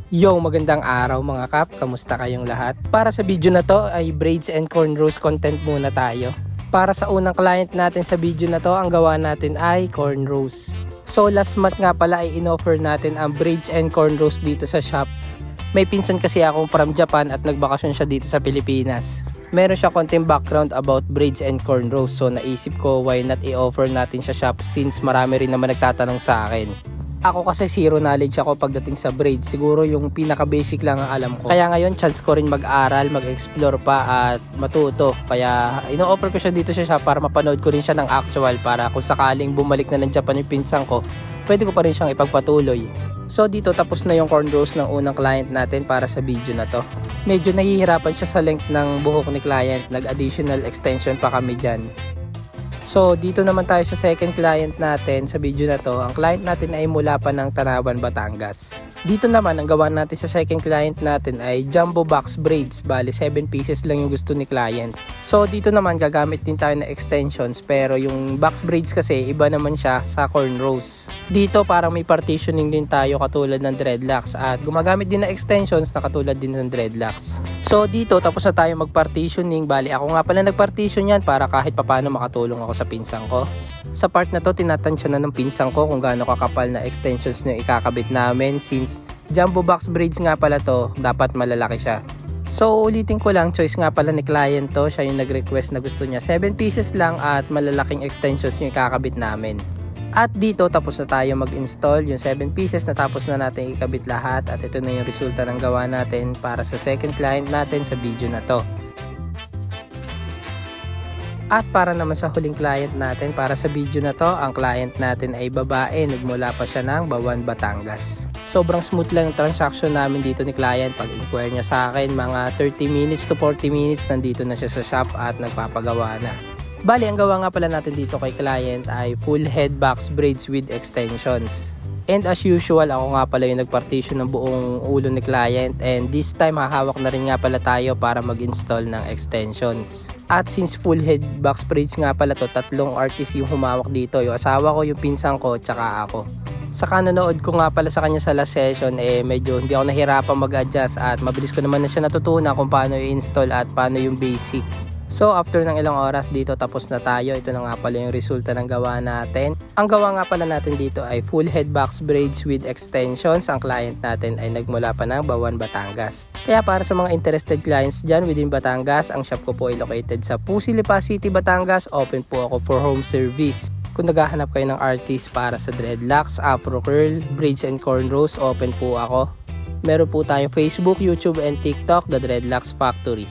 Yo, magandang araw mga kap, kamusta kayong lahat? Para sa video na to ay braids and cornrows content muna tayo. Para sa unang client natin sa video na to, ang gawa natin ay cornrows. So last month nga pala ay in-offer natin ang braids and cornrows dito sa shop. May pinsan kasi akong from Japan at nagbakasyon siya dito sa Pilipinas. Meron siya konting background about braids and cornrows, so naisip ko why not i-offer natin sa shop since marami rin naman nagtatanong sa akin. Ako kasi zero knowledge ako pagdating sa braids. Siguro yung pinaka basic lang ang alam ko. Kaya ngayon chance ko rin mag-aral, mag-explore pa at matuto. Kaya ino-offer ko siya dito sa shop para mapanood ko rin siya ng actual, para kung sakaling bumalik na ng Japan yung pinsan ko, pwede ko pa rin siyang ipagpatuloy. So dito tapos na yung cornrows ng unang client natin para sa video na to. Medyo nahihirapan siya sa length ng buhok ni client. Nag-additional extension pa kami dyan. So dito naman tayo sa second client natin sa video na to. Ang client natin ay mula pa ng Tanawan, Batangas. Dito naman ang gawa natin sa second client natin ay jumbo box braids. Bali 7 pieces lang yung gusto ni client. So dito naman gagamit din tayo ng extensions, pero yung box braids kasi iba naman siya sa cornrows. Dito parang may partitioning din tayo katulad ng dreadlocks at gumagamit din ng extensions na katulad din ng dreadlocks. So dito tapos na tayo mag-partitioning. Bali ako nga pala nag-partition yan para kahit papano makatulong ako sa pinsan ko. Sa part na to tinatansya na ng pinsan ko kung gaano kakapal na extensions na ikakabit namin, since jumbo box braids nga pala to, dapat malalaki siya. So ulitin ko lang, choice nga pala ni client to, siya yung nag-request na gusto niya 7 pieces lang at malalaking extensions yung ikakabit namin. At dito tapos na tayo mag-install yung 7 pieces, na tapos na natin ikabit lahat at ito na yung resulta ng gawa natin para sa second client natin sa video na to. At para naman sa huling client natin para sa video na to, ang client natin ay babae, nagmula pa siya ng Bawan, Batangas. Sobrang smooth lang ang transaction namin dito ni client. Pag inquire niya sa akin, mga 30 minutes to 40 minutes nandito na siya sa shop at nagpapagawa na. Bali, ang gawa nga pala natin dito kay client ay full head box braids with extensions. And as usual, ako nga pala yung nagpartition ng buong ulo ni client, and this time hahawak na rin nga pala tayo para mag-install ng extensions. At since full head box braids nga pala to, tatlong artist yung humawak dito, yung asawa ko, yung pinsan ko, tsaka ako. Sa nanood ko nga pala sa kanya sa last session, medyo hindi ako nahirapan mag-adjust at mabilis ko naman na siya natutunan kung paano i-install at paano yung basic. So after ng ilang oras dito tapos na tayo. Ito na nga pala yung resulta ng gawa natin. Ang gawa nga pala natin dito ay full head box braids with extensions. Ang client natin ay nagmula pa ng Bawan, Batangas. Kaya para sa mga interested clients dyan within Batangas, ang shop ko po ay located sa Pusi, Lipa City, Batangas. Open po ako for home service. Kung naghahanap kayo ng artist para sa dreadlocks, afro curl, braids and cornrows, open po ako. Meron po tayong Facebook, YouTube and TikTok, The Dreadlocks Factory.